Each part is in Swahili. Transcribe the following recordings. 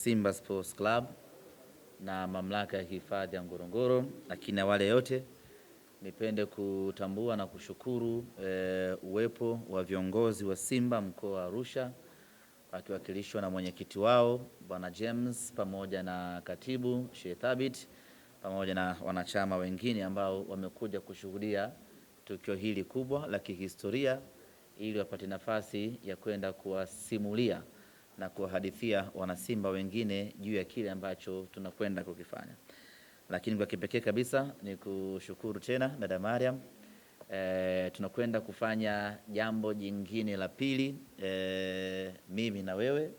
Simba Sports Club na mamlaka ya hifadhi ya Ngorongoro. Lakini wale yote nipende kutambua na kushukuru uwepo wa viongozi wa Simba mkoa wa Arusha wakiwakilishwa na mwenyekiti wao Bwana James pamoja na katibu Sheikh Thabit pamoja na wanachama wengine ambao wamekuja kushuhudia tukio hili kubwa la kihistoria ili wapate nafasi ya kwenda kuwasimulia na kuwahadithia wanasimba wengine juu ya kile ambacho tunakwenda kukifanya. Lakini kwa kipekee kabisa ni kushukuru tena dada Mariam. Tunakwenda kufanya jambo jingine la pili. Mimi na wewe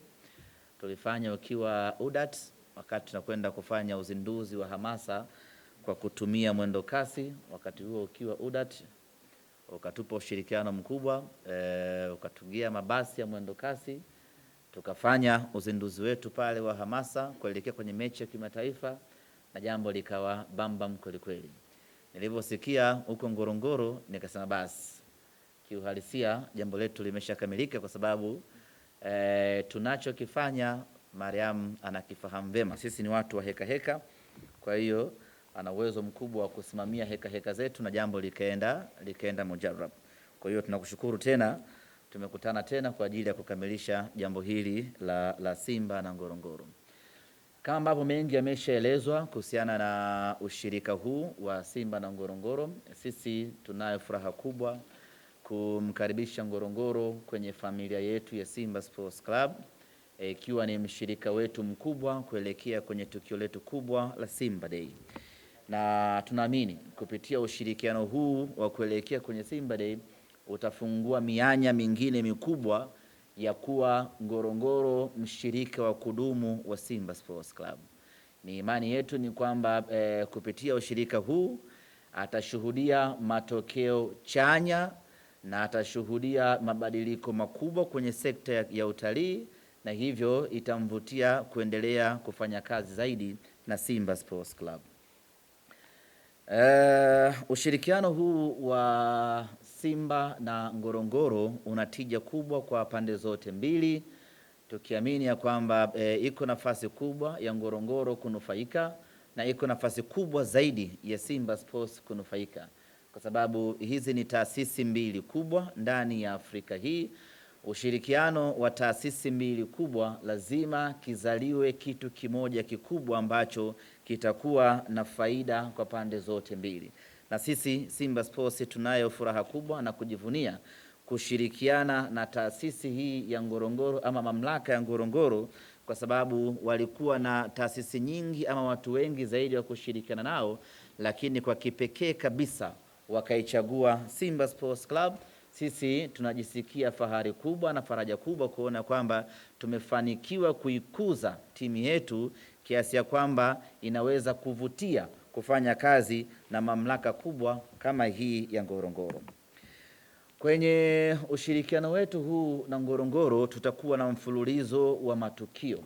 tulifanya ukiwa UDAT wakati tunakwenda kufanya uzinduzi wa hamasa kwa kutumia mwendo kasi. Wakati huo ukiwa UDAT ukatupa ushirikiano mkubwa, ukatugia mabasi ya mwendo kasi, tukafanya uzinduzi wetu pale wa hamasa kuelekea kwenye mechi ya kimataifa na jambo likawa bambam kweli kweli. Nilivyosikia huko Ngorongoro nikasema basi kiuhalisia jambo letu limeshakamilika kwa sababu tunachokifanya Mariam anakifahamu vema. Sisi ni watu wa heka heka, kwa hiyo ana uwezo mkubwa wa kusimamia heka heka zetu na jambo likaenda mujarrab. Kwa hiyo tunakushukuru tena, tumekutana tena kwa ajili ya kukamilisha jambo hili la Simba na Ngorongoro. Kama ambavyo mengi yameshaelezwa kuhusiana na ushirika huu wa Simba na Ngorongoro, sisi tunayo furaha kubwa kumkaribisha Ngorongoro kwenye familia yetu ya Simba Sports Club, ikiwa ni mshirika wetu mkubwa kuelekea kwenye tukio letu kubwa la Simba Day. Na tunaamini kupitia ushirikiano huu wa kuelekea kwenye Simba Day utafungua mianya mingine mikubwa ya kuwa Ngorongoro mshirika wa kudumu wa Simba Sports Club. Ni imani yetu ni kwamba kupitia ushirika huu atashuhudia matokeo chanya na atashuhudia mabadiliko makubwa kwenye sekta ya utalii, na hivyo itamvutia kuendelea kufanya kazi zaidi na Simba Sports Club. Ushirikiano huu wa Simba na Ngorongoro una tija kubwa kwa pande zote mbili, tukiamini ya kwamba iko nafasi kubwa ya Ngorongoro kunufaika na iko nafasi kubwa zaidi ya Simba Sports kunufaika, kwa sababu hizi ni taasisi mbili kubwa ndani ya Afrika hii. Ushirikiano wa taasisi mbili kubwa lazima kizaliwe kitu kimoja kikubwa ambacho kitakuwa na faida kwa pande zote mbili. Na sisi Simba Sports tunayo furaha kubwa na kujivunia kushirikiana na taasisi hii ya Ngorongoro ama mamlaka ya Ngorongoro, kwa sababu walikuwa na taasisi nyingi ama watu wengi zaidi wa kushirikiana nao, lakini kwa kipekee kabisa wakaichagua Simba Sports Club. Sisi tunajisikia fahari kubwa na faraja kubwa kuona kwamba tumefanikiwa kuikuza timu yetu kiasi ya kwamba inaweza kuvutia kufanya kazi na mamlaka kubwa kama hii ya Ngorongoro. Kwenye ushirikiano wetu huu na Ngorongoro tutakuwa na mfululizo wa matukio,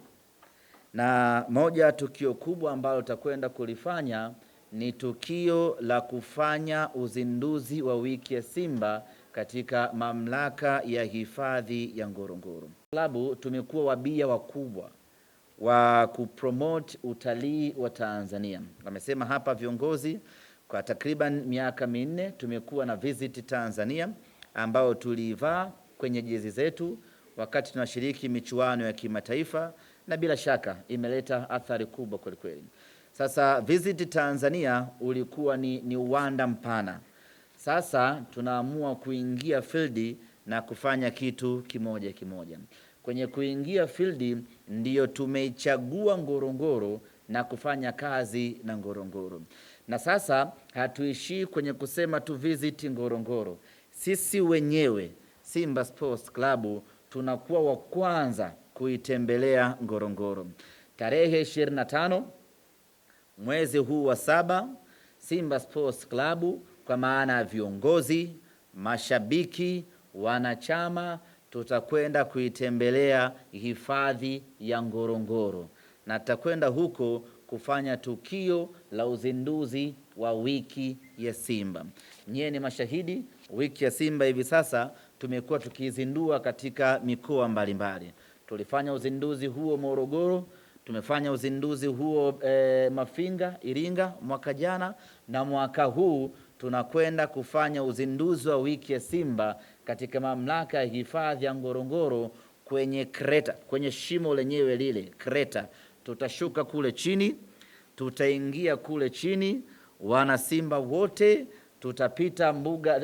na moja tukio kubwa ambalo tutakwenda kulifanya ni tukio la kufanya uzinduzi wa wiki ya Simba katika mamlaka ya hifadhi ya Ngorongoro. Klabu tumekuwa wabia wakubwa wa kupromote utalii wa Tanzania. Wamesema hapa viongozi, kwa takriban miaka minne tumekuwa na Visit Tanzania ambao tulivaa kwenye jezi zetu wakati tunashiriki michuano ya kimataifa, na bila shaka imeleta athari kubwa kweli kweli. Sasa Visit Tanzania ulikuwa ni uwanda mpana. Sasa tunaamua kuingia field na kufanya kitu kimoja kimoja. Kwenye kuingia field ndiyo tumeichagua Ngorongoro na kufanya kazi na Ngorongoro. Na sasa hatuishii kwenye kusema tu visit Ngorongoro. Sisi wenyewe Simba Sports Club tunakuwa wa kwanza kuitembelea Ngorongoro. Tarehe 25 mwezi huu wa 7, Simba Sports Club kwa maana ya viongozi, mashabiki, wanachama tutakwenda kuitembelea hifadhi ya Ngorongoro, na tutakwenda huko kufanya tukio la uzinduzi wa wiki ya Simba. Nyie ni mashahidi, wiki ya Simba hivi sasa tumekuwa tukizindua katika mikoa mbalimbali. Tulifanya uzinduzi huo Morogoro, Tumefanya uzinduzi huo Mafinga, Iringa mwaka jana, na mwaka huu tunakwenda kufanya uzinduzi wa wiki ya Simba katika mamlaka ya hifadhi ya Ngorongoro kwenye kreta, kwenye shimo lenyewe lile kreta. Tutashuka kule chini, tutaingia kule chini, wana Simba wote tutapita mbuga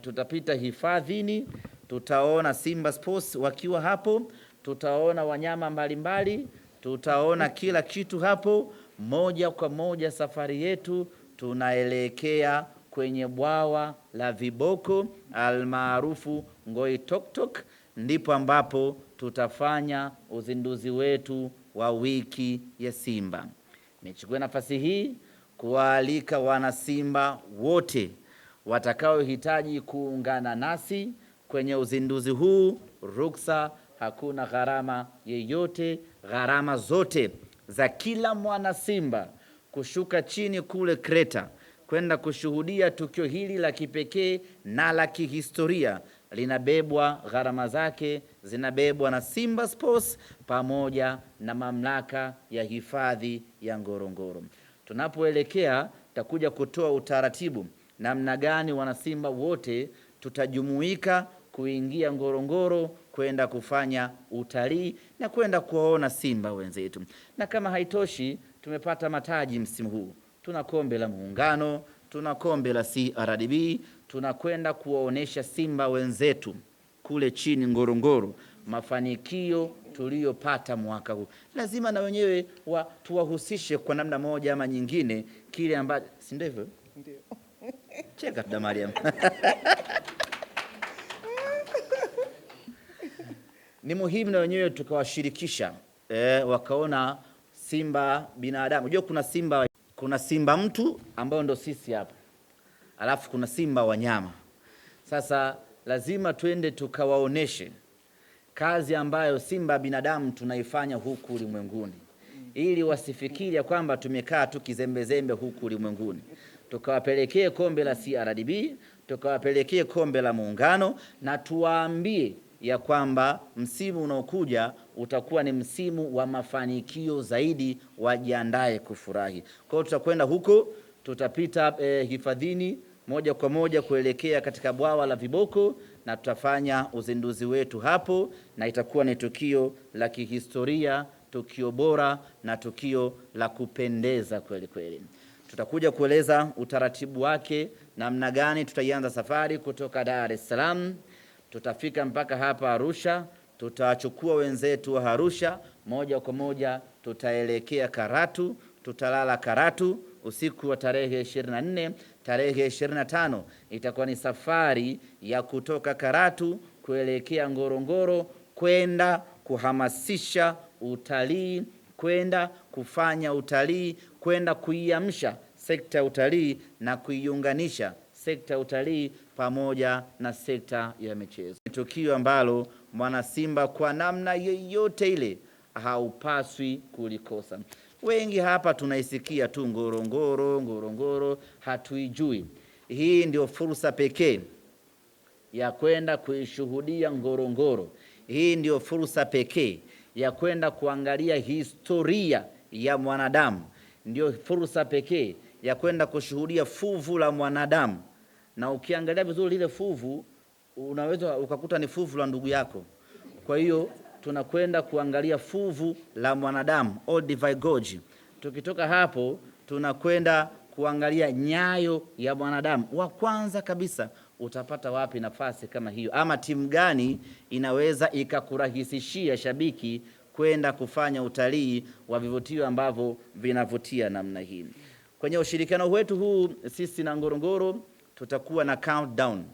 tutapita hifadhini, tutaona Simba Sports wakiwa hapo, tutaona wanyama mbalimbali, tutaona kila kitu hapo. Moja kwa moja safari yetu tunaelekea kwenye bwawa la viboko almaarufu Ngoitoktok, ndipo ambapo tutafanya uzinduzi wetu wa wiki ya Simba. Nichukue nafasi hii kuwaalika wana Simba wote watakaohitaji kuungana nasi kwenye uzinduzi huu. Ruksa, hakuna gharama yeyote, gharama zote za kila mwana Simba kushuka chini kule kreta kwenda kushuhudia tukio hili la kipekee na la kihistoria linabebwa, gharama zake zinabebwa na Simba Sports pamoja na mamlaka ya hifadhi ya Ngorongoro. Tunapoelekea tutakuja kutoa utaratibu namna gani wanasimba wote tutajumuika kuingia Ngorongoro kwenda kufanya utalii na kwenda kuwaona simba wenzetu. Na kama haitoshi, tumepata mataji msimu huu. Tuna kombe la Muungano, tuna kombe la CRDB, tunakwenda kuwaonesha simba wenzetu kule chini Ngorongoro mafanikio tuliyopata mwaka huu. Lazima na wenyewe tuwahusishe kwa namna moja ama nyingine kile ambacho, si ndio hivyo? Ndio. Cheka tu Mariam. Ni muhimu na wenyewe tukawashirikisha wakaona simba binadamu. Unajua kuna simba mtu ambao ndo sisi hapa. Alafu kuna simba wanyama. Sasa lazima twende tukawaoneshe kazi ambayo simba binadamu tunaifanya huku ulimwenguni, ili wasifikiri ya kwamba tumekaa tu kizembezembe huku ulimwenguni. Tukawapelekee kombe la CRDB, tukawapelekee kombe la Muungano, na tuwaambie ya kwamba msimu unaokuja utakuwa ni msimu wa mafanikio zaidi, wajiandae kufurahi. Kwa hiyo tutakwenda huko, tutapita hifadhini moja kwa moja kuelekea katika bwawa la viboko, na tutafanya uzinduzi wetu hapo, na itakuwa ni tukio la kihistoria, tukio bora na tukio la kupendeza kweli kweli. Tutakuja kueleza utaratibu wake, namna gani tutaianza safari kutoka Dar es Salaam. Tutafika mpaka hapa Arusha, tutachukua wenzetu wa Arusha, moja kwa moja tutaelekea Karatu, tutalala Karatu usiku wa tarehe 24, tarehe 25 itakuwa ni safari ya kutoka Karatu kuelekea Ngorongoro kwenda kuhamasisha utalii, kwenda kufanya utalii, kwenda kuiamsha sekta ya utalii na kuiunganisha sekta ya utalii pamoja na sekta ya michezo. Tukio ambalo mwana Simba kwa namna yoyote ile haupaswi kulikosa. Wengi hapa tunaisikia tu Ngorongoro, Ngorongoro, hatuijui. Hii ndio fursa pekee ya kwenda kuishuhudia Ngorongoro. Hii ndio fursa pekee ya kwenda kuangalia historia ya mwanadamu. Ndio fursa pekee ya kwenda kushuhudia fuvu la mwanadamu. Na ukiangalia vizuri lile fuvu, unaweza ukakuta ni fuvu la ndugu yako. Kwa hiyo tunakwenda kuangalia fuvu la mwanadamu, Olduvai Gorge. Tukitoka hapo tunakwenda kuangalia nyayo ya mwanadamu. Wa kwanza kabisa, utapata wapi nafasi kama hiyo? Ama timu gani inaweza ikakurahisishia shabiki kwenda kufanya utalii wa vivutio ambavyo vinavutia namna hii? Kwenye ushirikiano wetu huu sisi na Ngorongoro tutakuwa na countdown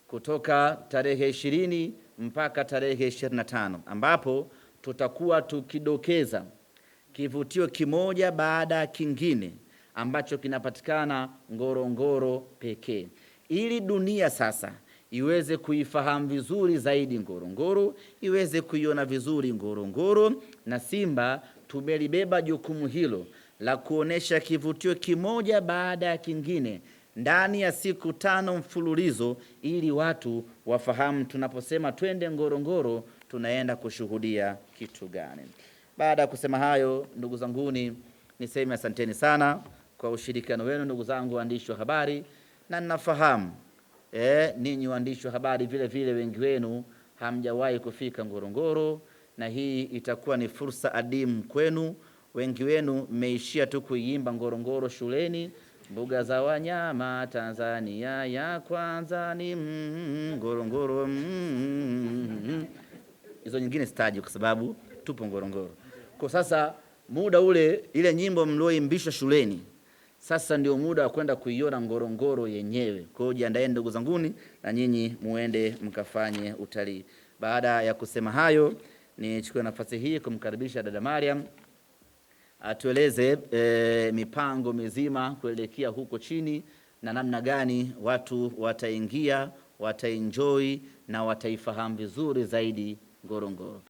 kutoka tarehe 20 mpaka tarehe 25, ambapo tutakuwa tukidokeza kivutio kimoja baada ya kingine ambacho kinapatikana Ngorongoro pekee, ili dunia sasa iweze kuifahamu vizuri zaidi Ngorongoro, iweze kuiona vizuri Ngorongoro. Na Simba tumelibeba jukumu hilo la kuonesha kivutio kimoja baada ya kingine ndani ya siku 5 mfululizo, ili watu wafahamu tunaposema twende Ngorongoro tunaenda kushuhudia kitu gani. Baada ya kusema hayo, ndugu zanguni, niseme asanteni sana kwa ushirikiano wenu, ndugu zangu waandishi wa habari, na ninafahamu ninyi waandishi wa habari vile vile wengi wenu hamjawahi kufika Ngorongoro, na hii itakuwa ni fursa adimu kwenu. Wengi wenu mmeishia tu kuiimba Ngorongoro shuleni, mbuga za wanyama Tanzania ya kwanza ni Ngorongoro. Hizo nyingine sitaji kwa sababu tupo Ngorongoro. Kwa sasa muda ule, ile nyimbo mlioimbishwa shuleni, sasa ndio muda wa kwenda kuiona Ngorongoro yenyewe. Kwa hiyo jiandaeni ndugu zanguni, na nyinyi muende mkafanye utalii. Baada ya kusema hayo, nichukue nafasi hii kumkaribisha dada Mariam atueleze mipango mizima kuelekea huko chini na namna gani watu wataingia, wataenjoy na wataifahamu vizuri zaidi Ngorongoro.